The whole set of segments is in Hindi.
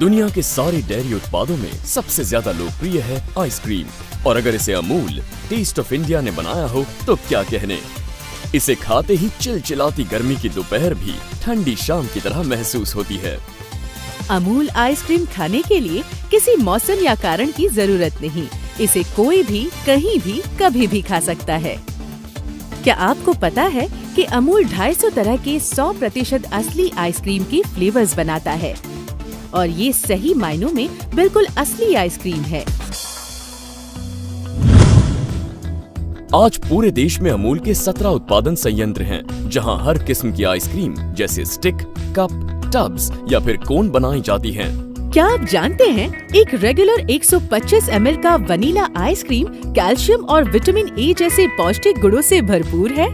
दुनिया के सारे डेयरी उत्पादों में सबसे ज्यादा लोकप्रिय है आइसक्रीम, और अगर इसे अमूल टेस्ट ऑफ इंडिया ने बनाया हो तो क्या कहने। इसे खाते ही चिलचिलाती गर्मी की दोपहर भी ठंडी शाम की तरह महसूस होती है। अमूल आइसक्रीम खाने के लिए किसी मौसम या कारण की जरूरत नहीं। इसे कोई भी कहीं भी कभी भी खा सकता है। क्या आपको पता है कि अमूल 250 तरह के 100% असली आइसक्रीम के फ्लेवर्स बनाता है, और ये सही मायनों में बिल्कुल असली आइसक्रीम है। आज पूरे देश में अमूल के 17 उत्पादन संयंत्र हैं, जहां हर किस्म की आइसक्रीम जैसे स्टिक, कप, टब्स या फिर कोन बनाई जाती हैं। क्या आप जानते हैं एक रेगुलर 125 ml का वनीला आइसक्रीम कैल्शियम और विटामिन ए जैसे पौष्टिक गुणों से भरपूर है?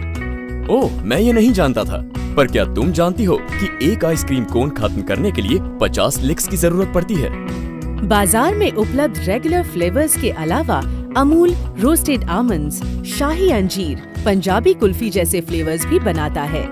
ओह, मैं ये नहीं जानता था। पर क्या तुम जानती हो कि एक आइसक्रीम कोन खत्म करने के लिए 50 लिक्स की जरूरत पड़ती है? बाजार में उपलब्ध रेगुलर फ्लेवर्स के अलावा अमूल रोस्टेड आमंड्स, शाही अंजीर, पंजाबी कुल्फी जैसे फ्लेवर्स भी बनाता है।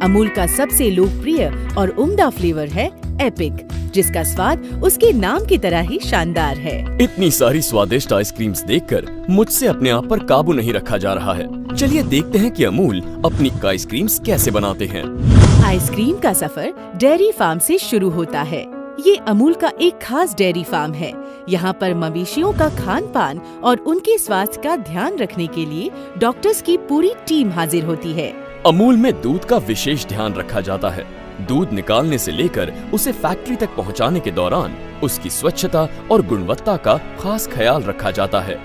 अमूल का सबसे लोकप्रिय और उम्दा फ्लेवर है एपिक, जिसका स्वाद उसके नाम की तरह ही शानदार है। इतनी सारी स्वादिष्ट आइसक्रीम्स देखकर मुझसे अपने आप पर काबू नहीं रखा जा रहा है। चलिए देखते हैं कि अमूल अपनी आइसक्रीम्स कैसे बनाते हैं। आइसक्रीम का सफर डेयरी फार्म से शुरू होता है। ये अमूल का एक खास डेयरी फार्म है। यहाँ पर मवेशियों का खान पान और उनके स्वास्थ्य का ध्यान रखने के लिए डॉक्टर्स की पूरी टीम हाजिर होती है। अमूल में दूध का विशेष ध्यान रखा जाता है। दूध निकालने से लेकर उसे फैक्ट्री तक पहुँचाने के दौरान उसकी स्वच्छता और गुणवत्ता का खास ख्याल रखा जाता है।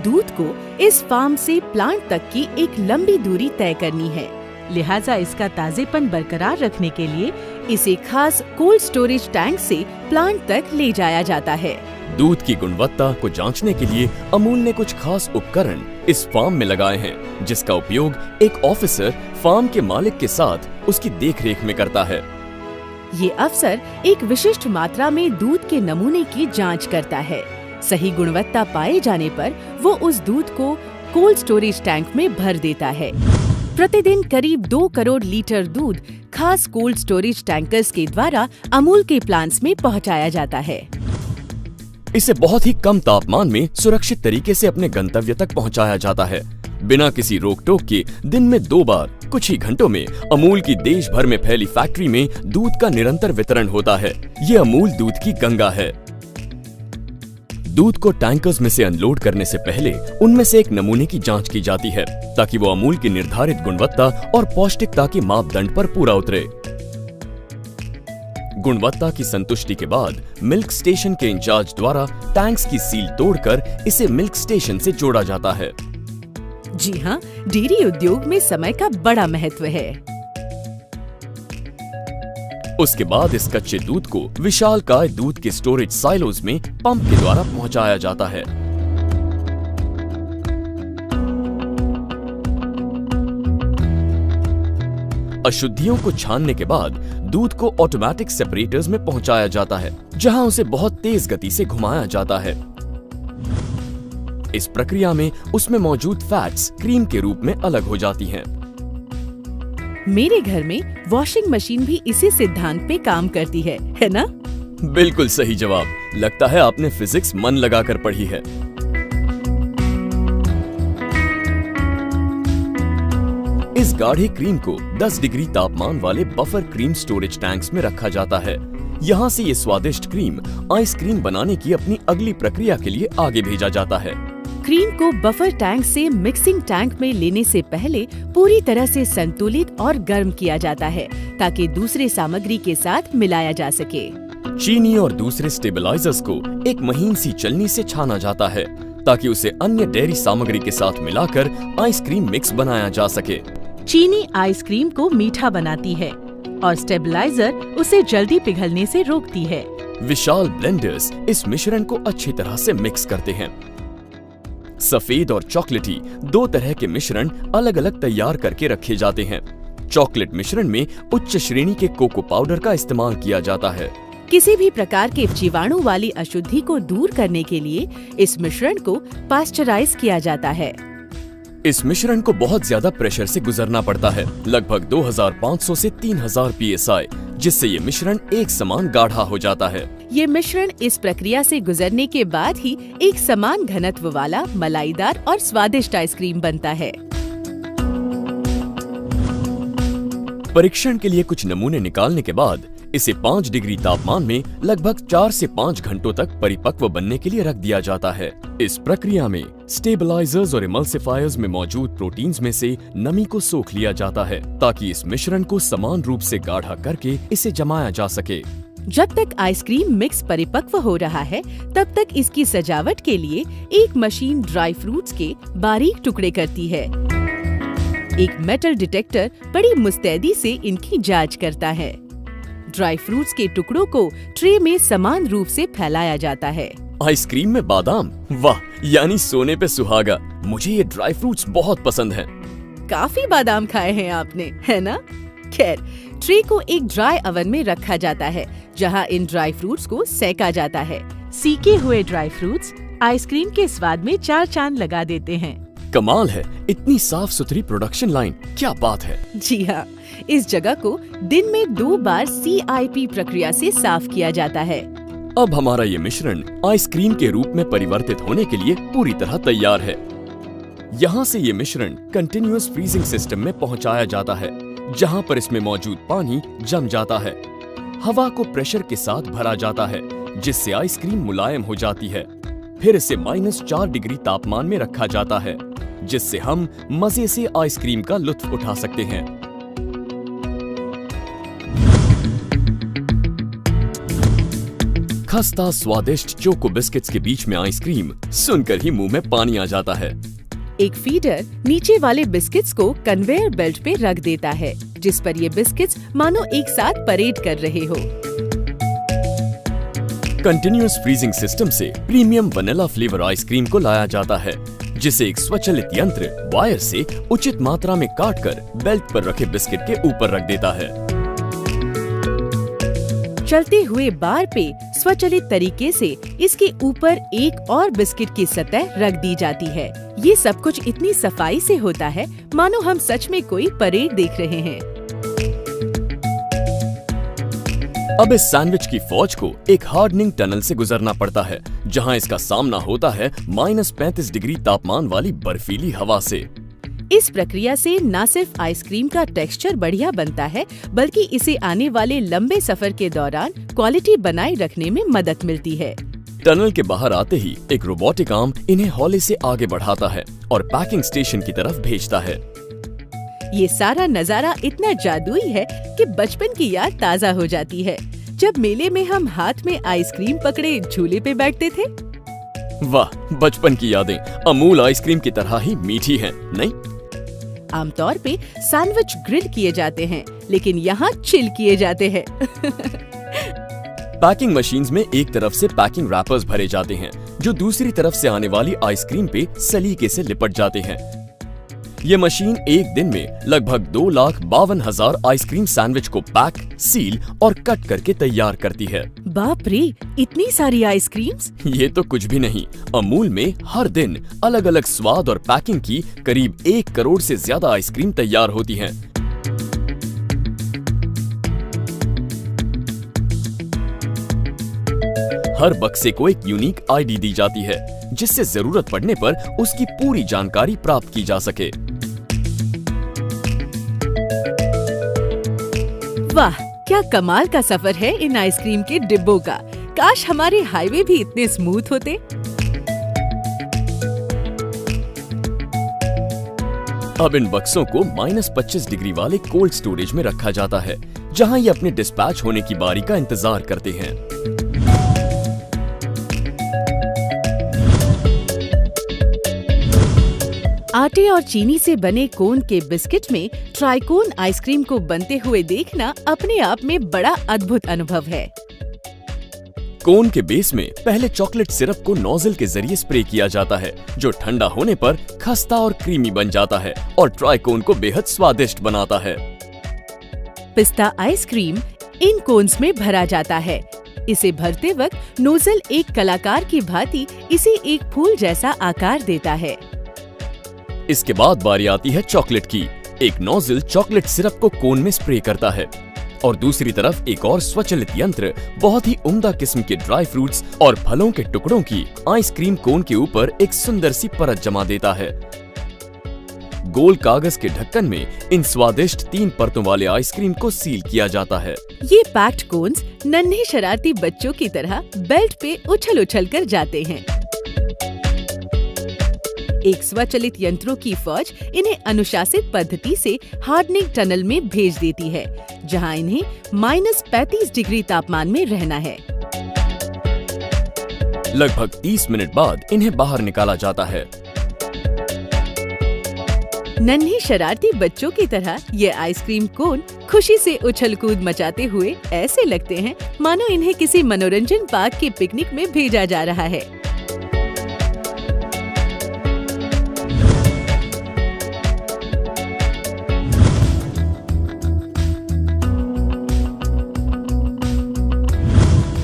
दूध को इस फार्म से प्लांट तक की एक लंबी दूरी तय करनी है, लिहाजा इसका ताजेपन बरकरार रखने के लिए इसे खास कोल्ड स्टोरेज टैंक से प्लांट तक ले जाया जाता है। दूध की गुणवत्ता को जांचने के लिए अमूल ने कुछ खास उपकरण इस फार्म में लगाए हैं, जिसका उपयोग एक ऑफिसर फार्म के मालिक के साथ उसकी देखरेख में करता है। ये अफसर एक विशिष्ट मात्रा में दूध के नमूने की जांच करता है। सही गुणवत्ता पाए जाने पर वो उस दूध को कोल्ड स्टोरेज टैंक में भर देता है। प्रतिदिन करीब 2 करोड़ लीटर दूध खास कोल्ड स्टोरेज टैंकर्स के द्वारा अमूल के प्लांट्स में पहुंचाया जाता है। इसे बहुत ही कम तापमान में सुरक्षित तरीके से अपने गंतव्य तक पहुंचाया जाता है। बिना किसी रोक टोक के दिन में 2 बार कुछ ही घंटों में अमूल की देश भर में फैली फैक्ट्री में दूध का निरंतर वितरण होता है। ये अमूल दूध की गंगा है। दूध को टैंकर्स में से अनलोड करने से पहले उनमें से एक नमूने की जांच की जाती है, ताकि वो अमूल की निर्धारित गुणवत्ता और पौष्टिकता के मापदंड पर पूरा उतरे। गुणवत्ता की संतुष्टि के बाद मिल्क स्टेशन के इंचार्ज द्वारा टैंक्स की सील तोड़कर इसे मिल्क स्टेशन से जोड़ा जाता है। जी हाँ, डेयरी उद्योग में समय का बड़ा महत्व है। उसके बाद इस कच्चे दूध को विशालकाय दूध के स्टोरेज साइलोज में पंप के द्वारा पहुंचाया जाता है। अशुद्धियों को छानने के बाद दूध को ऑटोमेटिक सेपरेटर्स में पहुंचाया जाता है, जहां उसे बहुत तेज गति से घुमाया जाता है। इस प्रक्रिया में उसमें मौजूद फैट्स क्रीम के रूप में अलग हो जाती हैं। मेरे घर में वॉशिंग मशीन भी इसी सिद्धांत पे काम करती है ना? बिल्कुल सही जवाब। लगता है आपने फिजिक्स मन लगाकर पढ़ी है। इस गाढ़े क्रीम को 10 डिग्री तापमान वाले बफर क्रीम स्टोरेज टैंक्स में रखा जाता है। यहाँ से ये स्वादिष्ट क्रीम आइसक्रीम बनाने की अपनी अगली प्रक्रिया के लिए आगे भेजा जाता है। क्रीम को बफर टैंक से मिक्सिंग टैंक में लेने से पहले पूरी तरह से संतुलित और गर्म किया जाता है, ताकि दूसरे सामग्री के साथ मिलाया जा सके। चीनी और दूसरे स्टेबलाइजर्स को एक महीन सी चलनी से छाना जाता है, ताकि उसे अन्य डेयरी सामग्री के साथ मिलाकर आइसक्रीम मिक्स बनाया जा सके। चीनी आइसक्रीम को मीठा बनाती है और स्टेबलाइजर उसे जल्दी पिघलने से रोकती है। विशाल ब्लेंडर्स इस मिश्रण को अच्छी तरह से मिक्स करते हैं। सफेद और चॉकलेटी 2 तरह के मिश्रण अलग अलग तैयार करके रखे जाते हैं। चॉकलेट मिश्रण में उच्च श्रेणी के कोको पाउडर का इस्तेमाल किया जाता है। किसी भी प्रकार के जीवाणु वाली अशुद्धि को दूर करने के लिए इस मिश्रण को पास्चराइज किया जाता है। इस मिश्रण को बहुत ज्यादा प्रेशर से गुजरना पड़ता है, लगभग 2500 से 3000 psi, जिससे ये मिश्रण एक समान गाढ़ा हो जाता है। ये मिश्रण इस प्रक्रिया से गुजरने के बाद ही एक समान घनत्व वाला मलाईदार और स्वादिष्ट आइसक्रीम बनता है। परीक्षण के लिए कुछ नमूने निकालने के बाद इसे 5 डिग्री तापमान में लगभग 4 से 5 घंटों तक परिपक्व बनने के लिए रख दिया जाता है। इस प्रक्रिया में स्टेबलाइजर्स और इमल्सिफायर्स में मौजूद प्रोटीन्स में से नमी को सोख लिया जाता है ताकि इस मिश्रण को समान रूप से गाढ़ा करके इसे जमाया जा सके। जब तक आइसक्रीम मिक्स परिपक्व हो रहा है, तब तक इसकी सजावट के लिए एक मशीन ड्राई फ्रूट्स के बारीक टुकड़े करती है। एक मेटल डिटेक्टर बड़ी मुस्तैदी से इनकी जांच करता है। ड्राई फ्रूट्स के टुकड़ों को ट्रे में समान रूप से फैलाया जाता है। आइसक्रीम में बादाम, वाह, यानी सोने पे सुहागा। मुझे ये ड्राई फ्रूट्स बहुत पसंद हैं। काफी बादाम खाए हैं आपने, है ना? खैर, ट्रे को एक ड्राई ओवन में रखा जाता है, जहां इन ड्राई फ्रूट्स को सेका जाता है। सीके हुए ड्राई फ्रूट्स आइसक्रीम के स्वाद में 4 चांद लगा देते हैं। कमाल है, इतनी साफ सुथरी प्रोडक्शन लाइन, क्या बात है। जी हाँ, इस जगह को दिन में 2 बार CIP प्रक्रिया से साफ किया जाता है। अब हमारा ये मिश्रण आइसक्रीम के रूप में परिवर्तित होने के लिए पूरी तरह तैयार है। यहाँ से ये मिश्रण कंटिन्यूअस फ्रीजिंग सिस्टम में पहुँचाया जाता है, जहाँ पर इसमें मौजूद पानी जम जाता है। हवा को प्रेशर के साथ भरा जाता है, जिससे आइसक्रीम मुलायम हो जाती है। फिर इसे -4 डिग्री तापमान में रखा जाता है, जिससे हम मजे से आइसक्रीम का लुत्फ उठा सकते हैं। खस्ता स्वादिष्ट चोको बिस्किट्स के बीच में आइसक्रीम सुनकर ही मुंह में पानी आ जाता है। एक फीडर नीचे वाले बिस्किट्स को कन्वेयर बेल्ट पे रख देता है, जिस पर ये बिस्किट्स मानो एक साथ परेड कर रहे हो। कंटिन्यूअस फ्रीजिंग सिस्टम से प्रीमियम वनीला फ्लेवर आइसक्रीम को लाया जाता है, जिसे एक स्वचालित यंत्र वायर से उचित मात्रा में काटकर बेल्ट पर रखे बिस्किट के ऊपर रख देता है। चलते हुए बार पे स्वचालित तरीके से इसके ऊपर एक और बिस्किट की सतह रख दी जाती है। ये सब कुछ इतनी सफाई से होता है मानो हम सच में कोई परेड देख रहे हैं। अब इस सैंडविच की फौज को एक हार्डनिंग टनल से गुजरना पड़ता है, जहां इसका सामना होता है -35 डिग्री तापमान वाली बर्फीली हवा से। इस प्रक्रिया से न सिर्फ आइसक्रीम का टेक्सचर बढ़िया बनता है, बल्कि इसे आने वाले लंबे सफर के दौरान क्वालिटी बनाए रखने में मदद मिलती है। टनल के बाहर आते ही एक रोबोटिक आर्म इन्हें हौले से आगे बढ़ाता है और पैकिंग स्टेशन की तरफ भेजता है। ये सारा नजारा इतना जादुई है कि बचपन की याद ताज़ा हो जाती है, जब मेले में हम हाथ में आइसक्रीम पकड़े झूले पे बैठते थे। वाह, बचपन की यादें अमूल आइसक्रीम की तरह ही मीठी हैं, नहीं? आमतौर पे सैंडविच ग्रिल किए जाते हैं, लेकिन यहाँ चिल किए जाते हैं। पैकिंग मशीन्स में एक तरफ से पैकिंग रैपर्स भरे जाते हैं, जो दूसरी तरफ से आने वाली आइसक्रीम पे सलीके से लिपट जाते हैं। ये मशीन एक दिन में लगभग 2,52,000 आइसक्रीम सैंडविच को पैक, सील और कट करके तैयार करती है। बाप रे, इतनी सारी आइसक्रीम्स! ये तो कुछ भी नहीं, अमूल में हर दिन अलग अलग स्वाद और पैकिंग की करीब 1 करोड़ से ज्यादा आइसक्रीम तैयार होती हैं। हर बक्से को एक यूनिक आईडी दी जाती है, जिससे जरूरत पड़ने पर उसकी पूरी जानकारी प्राप्त की जा सके। वाह, क्या कमाल का सफर है इन आइसक्रीम के डिब्बों का। काश हमारे हाईवे भी इतने स्मूथ होते। अब इन बक्सों को -25 डिग्री वाले कोल्ड स्टोरेज में रखा जाता है, जहां ये अपने डिस्पैच होने की बारी का इंतजार करते हैं। आटे और चीनी से बने कोन के बिस्किट में ट्राइकोन आइसक्रीम को बनते हुए देखना अपने आप में बड़ा अद्भुत अनुभव है। कोन के बेस में पहले चॉकलेट सिरप को नोजल के जरिए स्प्रे किया जाता है, जो ठंडा होने पर खस्ता और क्रीमी बन जाता है और ट्राइकोन को बेहद स्वादिष्ट बनाता है। पिस्ता आइसक्रीम इन कोन्स में भरा जाता है। इसे भरते वक्त नोजल एक कलाकार की भांति इसे एक फूल जैसा आकार देता है। इसके बाद बारी आती है चॉकलेट की। एक नोजल चॉकलेट सिरप को कोन में स्प्रे करता है। और दूसरी तरफ एक और स्वचालित यंत्र बहुत ही उम्दा किस्म के ड्राई फ्रूट्स और फलों के टुकड़ों की आइसक्रीम कोन के ऊपर एक सुंदर सी परत जमा देता है। गोल कागज के ढक्कन में इन स्वादिष्ट 3 परतों वाले आइसक्रीम को सील किया जाता है। ये पैक्ड कोन्स नन्हे शरारती बच्चों की तरह बेल्ट पे उछल कर जाते हैं। एक स्वचालित यंत्रों की फौज इन्हें अनुशासित पद्धति से हार्डनिंग टनल में भेज देती है, जहां इन्हें -35 डिग्री तापमान में रहना है। लगभग 30 मिनट बाद इन्हें बाहर निकाला जाता है। नन्हे शरारती बच्चों की तरह ये आइसक्रीम कोन खुशी से उछल कूद मचाते हुए ऐसे लगते हैं मानो इन्हें किसी मनोरंजन पार्क के पिकनिक में भेजा जा रहा है।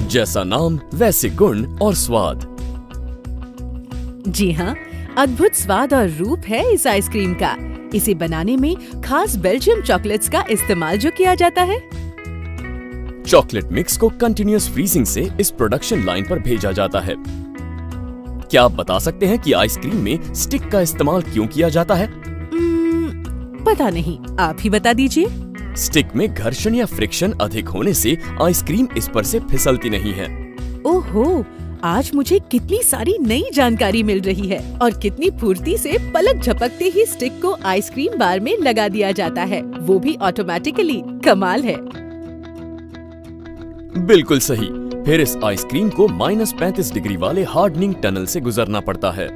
जैसा नाम वैसे गुण और स्वाद। जी हाँ, अद्भुत स्वाद और रूप है इस आइसक्रीम का। इसे बनाने में खास बेल्जियम चॉकलेट्स का इस्तेमाल जो किया जाता है। चॉकलेट मिक्स को कंटिन्यूअस फ्रीजिंग से इस प्रोडक्शन लाइन पर भेजा जाता है। क्या आप बता सकते हैं कि आइसक्रीम में स्टिक का इस्तेमाल क्यों किया जाता है? पता नहीं, आप ही बता दीजिए। स्टिक में घर्षण या फ्रिक्शन अधिक होने से आइसक्रीम इस पर से फिसलती नहीं है। ओहो, आज मुझे कितनी सारी नई जानकारी मिल रही है और कितनी फुर्ती से पलक झपकते ही स्टिक को आइसक्रीम बार में लगा दिया जाता है, वो भी ऑटोमेटिकली। कमाल है। बिल्कुल सही। फिर इस आइसक्रीम को -35 डिग्री वाले हार्डनिंग टनल से गुजरना पड़ता है।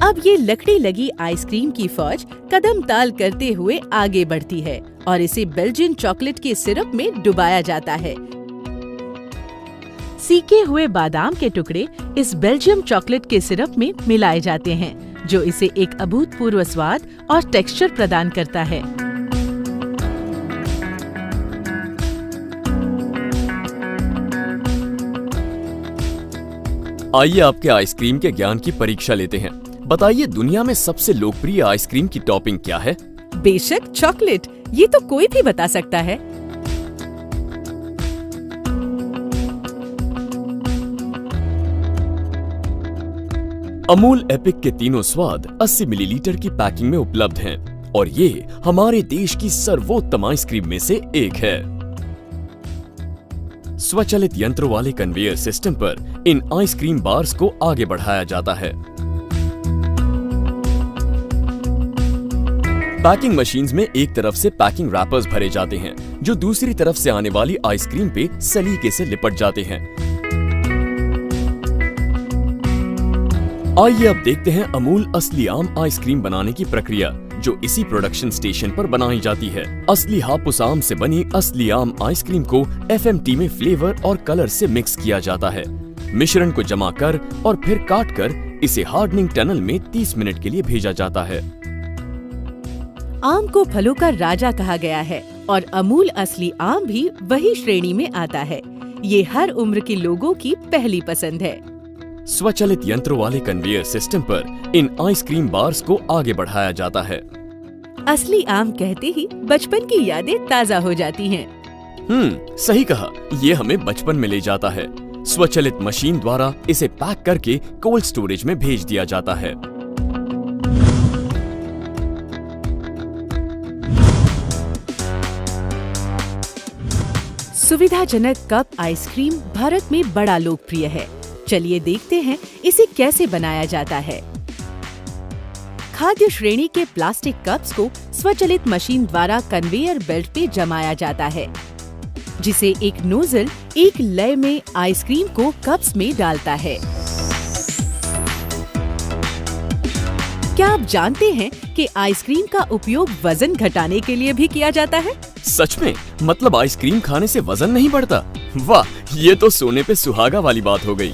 अब ये लकड़ी लगी आइसक्रीम की फौज कदम ताल करते हुए आगे बढ़ती है और इसे बेल्जियन चॉकलेट के सिरप में डुबाया जाता है। सीके हुए बादाम के टुकड़े इस बेल्जियम चॉकलेट के सिरप में मिलाए जाते हैं, जो इसे एक अभूतपूर्व स्वाद और टेक्सचर प्रदान करता है। आइए आपके आइसक्रीम के ज्ञान की परीक्षा लेते हैं। बताइए, दुनिया में सबसे लोकप्रिय आइसक्रीम की टॉपिंग क्या है? बेशक चॉकलेट, ये तो कोई भी बता सकता है। अमूल एपिक के तीनों स्वाद 80 मिलीलीटर की पैकिंग में उपलब्ध हैं और ये हमारे देश की सर्वोत्तम आइसक्रीम में से एक है। स्वचालित यंत्रों वाले कन्वेयर सिस्टम पर इन आइसक्रीम बार्स को आगे बढ़ाया जाता है। पैकिंग मशीन्स में एक तरफ से पैकिंग रैपर्स भरे जाते हैं, जो दूसरी तरफ से आने वाली आइसक्रीम पे सलीके से लिपट जाते हैं। आइए अब देखते हैं अमूल असली आम आइसक्रीम बनाने की प्रक्रिया, जो इसी प्रोडक्शन स्टेशन पर बनाई जाती है। असली हापुस आम से बनी असली आम आइसक्रीम को FMT में फ्लेवर और कलर से मिक्स किया जाता है। मिश्रण को जमा कर और फिर काट कर इसे हार्डनिंग टनल में 30 मिनट के लिए भेजा जाता है। आम को फलों का राजा कहा गया है और अमूल असली आम भी वही श्रेणी में आता है। ये हर उम्र के लोगों की पहली पसंद है। स्वचालित यंत्रों वाले कन्वेयर सिस्टम पर इन आइसक्रीम बार्स को आगे बढ़ाया जाता है। असली आम कहते ही बचपन की यादें ताजा हो जाती हैं। सही कहा। ये हमें बचपन में ले जाता है। स्वचालित मशीन द्वारा इसे पैक करके कोल्ड स्टोरेज में भेज दिया जाता है। सुविधाजनक कप आइसक्रीम भारत में बड़ा लोकप्रिय है। चलिए देखते हैं इसे कैसे बनाया जाता है। खाद्य श्रेणी के प्लास्टिक कप्स को स्वचालित मशीन द्वारा कन्वेयर बेल्ट पे जमाया जाता है, जिसे एक नोजल एक लय में आइसक्रीम को कप्स में डालता है। क्या आप जानते हैं कि आइसक्रीम का उपयोग वजन घटाने के लिए भी किया जाता है? सच में? मतलब आइसक्रीम खाने से वजन नहीं बढ़ता? वाह, ये तो सोने पे सुहागा वाली बात हो गई।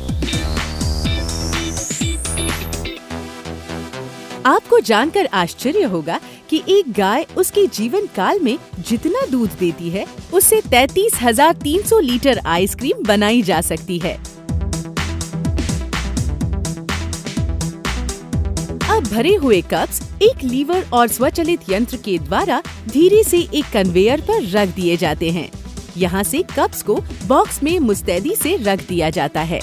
आपको जानकर आश्चर्य होगा कि एक गाय उसके जीवन काल में जितना दूध देती है, उससे 33,300 लीटर आइसक्रीम बनाई जा सकती है। अब भरे हुए कप्स एक लीवर और स्वचालित यंत्र के द्वारा धीरे से एक कन्वेयर पर रख दिए जाते हैं। यहाँ से कप्स को बॉक्स में मुस्तैदी से रख दिया जाता है।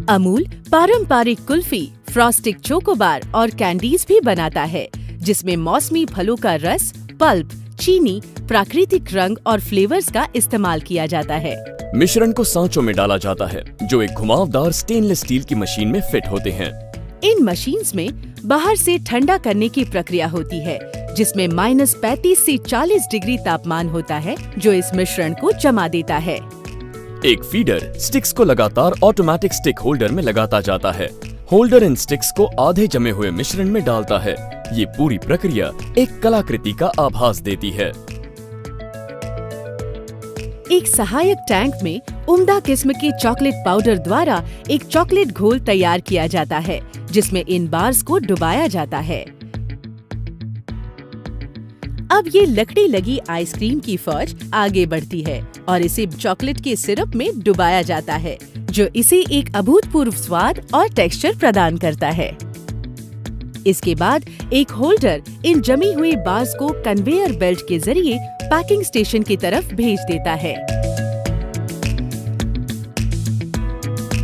अमूल पारंपरिक कुल्फी, फ्रॉस्टिक चोकोबार और कैंडीज भी बनाता है, जिसमें मौसमी फलों का रस, पल्प, चीनी, प्राकृतिक रंग और फ्लेवर्स का इस्तेमाल किया जाता है। मिश्रण को सांचों में डाला जाता है, जो एक घुमावदार स्टेनलेस स्टील की मशीन में फिट होते हैं। इन मशीन्स में बाहर से ठंडा करने की प्रक्रिया होती है, जिसमें -35 से 40 डिग्री तापमान होता है, जो इस मिश्रण को जमा देता है। एक फीडर स्टिक्स को लगातार ऑटोमेटिक स्टिक होल्डर में लगाता जाता है। होल्डर इन स्टिक्स को आधे जमे हुए मिश्रण में डालता है। ये पूरी प्रक्रिया एक कलाकृति का आभास देती है। एक सहायक टैंक में उम्दा किस्म के चॉकलेट पाउडर द्वारा एक चॉकलेट घोल तैयार किया जाता है, जिसमें इन बार्स को डुबाया जाता है। अब ये लकड़ी लगी आइसक्रीम की फौज आगे बढ़ती है और इसे चॉकलेट के सिरप में डुबाया जाता है, जो इसे एक अभूतपूर्व स्वाद और टेक्सचर प्रदान करता है। इसके बाद एक होल्डर इन जमी हुई बार्स को कन्वेयर बेल्ट के जरिए पैकिंग स्टेशन की तरफ भेज देता है।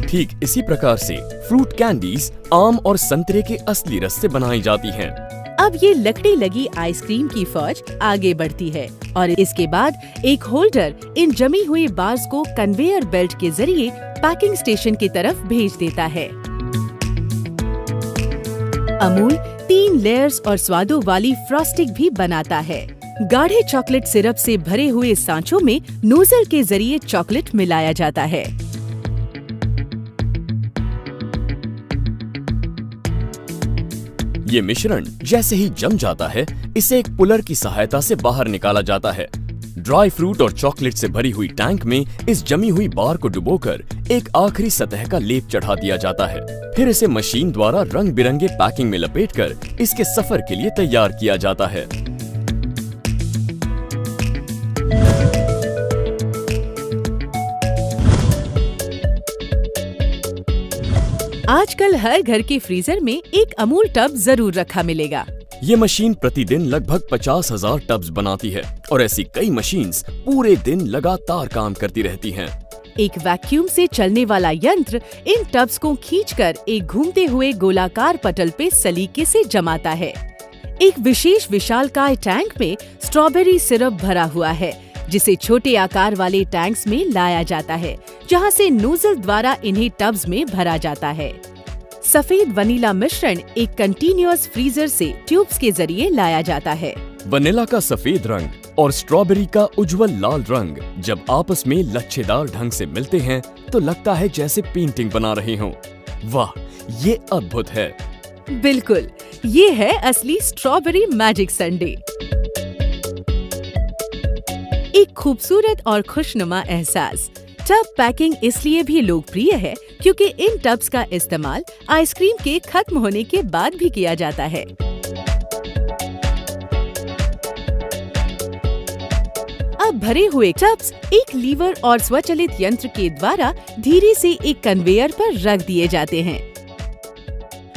ठीक इसी प्रकार से फ्रूट कैंडीज आम और संतरे के असली रस से बनाई जाती हैं। अब ये लकड़ी लगी आइसक्रीम की फौज आगे बढ़ती है और इसके बाद एक होल्डर इन जमी हुई बार्स को कन्वेयर बेल्ट के जरिए पैकिंग स्टेशन की तरफ भेज देता है। अमूल 3 लेयर्स और स्वादों वाली फ्रॉस्टिंग भी बनाता है। गाढ़े चॉकलेट सिरप से भरे हुए सांचों में नोजल के जरिए चॉकलेट मिलाया जाता है। ये मिश्रण जैसे ही जम जाता है, इसे एक पुलर की सहायता से बाहर निकाला जाता है। ड्राई फ्रूट और चॉकलेट से भरी हुई टैंक में इस जमी हुई बार को डुबोकर एक आखिरी सतह का लेप चढ़ा दिया जाता है। फिर इसे मशीन द्वारा रंग बिरंगे पैकिंग में लपेटकर इसके सफर के लिए तैयार किया जाता है। आजकल हर घर के फ्रीजर में एक अमूल टब जरूर रखा मिलेगा। ये मशीन प्रतिदिन लगभग 50,000 टब्स बनाती है और ऐसी कई मशीन्स पूरे दिन लगातार काम करती रहती हैं। एक वैक्यूम से चलने वाला यंत्र इन टब्स को खींचकर एक घूमते हुए गोलाकार पटल पे सलीके से जमाता है। एक विशेष विशालकाय टैंक में स्ट्रॉबेरी सिरप भरा हुआ है, जिसे छोटे आकार वाले टैंक्स में लाया जाता है, जहां से नोजल द्वारा इन्हें टब्स में भरा जाता है। सफेद वनीला मिश्रण एक कंटीन्यूअस फ्रीजर से ट्यूब्स के जरिए लाया जाता है। वनीला का सफेद रंग और स्ट्रॉबेरी का उज्जवल लाल रंग जब आपस में लच्छेदार ढंग से मिलते हैं तो लगता है जैसे पेंटिंग बना रहे हों। वाह, ये अद्भुत है। बिल्कुल, ये है असली स्ट्रॉबेरी मैजिक संडे। एक खूबसूरत और खुशनुमा एहसास। टब पैकिंग इसलिए भी लोकप्रिय है क्योंकि इन टब्स का इस्तेमाल आइसक्रीम के खत्म होने के बाद भी किया जाता है। अब भरे हुए टब्स एक लीवर और स्वचालित यंत्र के द्वारा धीरे से एक कन्वेयर पर रख दिए जाते हैं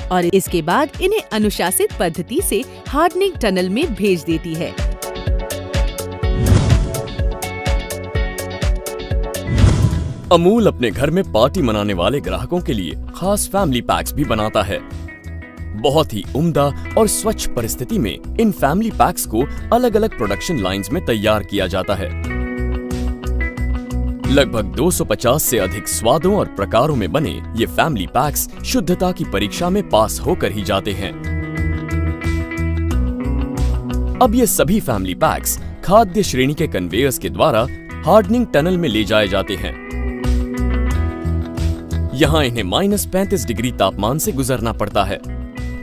और इसके बाद इन्हें अनुशासित पद्धति से हार्डनिंग टनल में भेज देती है। अमूल अपने घर में पार्टी मनाने वाले ग्राहकों के लिए खास फैमिली पैक्स भी बनाता है। बहुत ही उम्दा और स्वच्छ परिस्थिति में इन फैमिली पैक्स को अलग अलग प्रोडक्शन लाइंस में तैयार किया जाता है। लगभग 250 से अधिक स्वादों और प्रकारों में बने ये फैमिली पैक्स शुद्धता की परीक्षा में पास होकर ही जाते हैं। अब ये सभी फैमिली पैक्स खाद्य श्रेणी के कन्वेयर्स के द्वारा हार्डनिंग टनल में ले जाए जाते हैं। यहाँ इन्हें -35 डिग्री तापमान से गुजरना पड़ता है।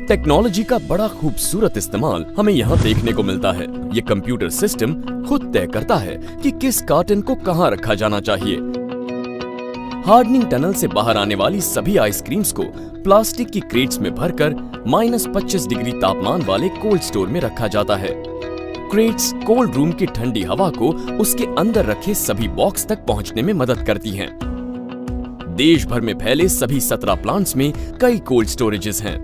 टेक्नोलॉजी का बड़ा खूबसूरत इस्तेमाल हमें यहाँ देखने को मिलता है। ये कंप्यूटर सिस्टम खुद तय करता है कि किस कार्टन को कहाँ रखा जाना चाहिए। हार्डनिंग टनल से बाहर आने वाली सभी आइसक्रीम्स को प्लास्टिक की क्रेट्स में भरकर -25 डिग्री तापमान वाले कोल्ड स्टोर में रखा जाता है। क्रेट्स कोल्ड रूम की ठंडी हवा को उसके अंदर रखे सभी बॉक्स तक पहुंचने में मदद करती हैं। देश भर में फैले सभी 17 प्लांट्स में कई कोल्ड स्टोरेजेस हैं।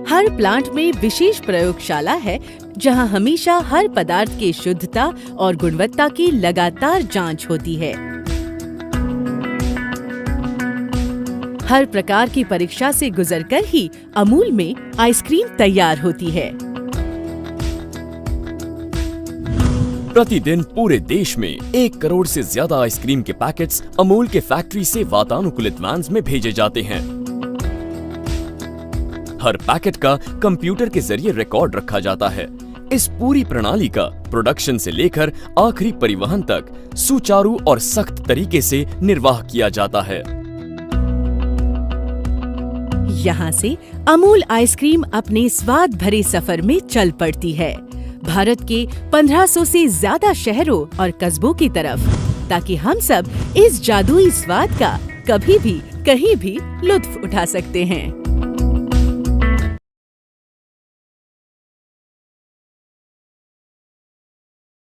हर प्लांट में विशेष प्रयोगशाला है जहां हमेशा हर पदार्थ की शुद्धता और गुणवत्ता की लगातार जांच होती है। हर प्रकार की परीक्षा से गुजरकर ही अमूल में आइसक्रीम तैयार होती है। प्रतिदिन पूरे देश में 1 करोड़ से ज्यादा आइसक्रीम के पैकेट्स अमूल के फैक्ट्री से वातानुकूलित वैन्स में भेजे जाते हैं। हर पैकेट का कंप्यूटर के जरिए रिकॉर्ड रखा जाता है। इस पूरी प्रणाली का प्रोडक्शन से लेकर आखिरी परिवहन तक सुचारू और सख्त तरीके से निर्वाह किया जाता है। यहाँ से अमूल आइसक्रीम अपने स्वाद भरे सफर में चल पड़ती है भारत के 1500 से ज्यादा शहरों और कस्बों की तरफ, ताकि हम सब इस जादुई स्वाद का कभी भी कहीं भी लुत्फ उठा सकते हैं।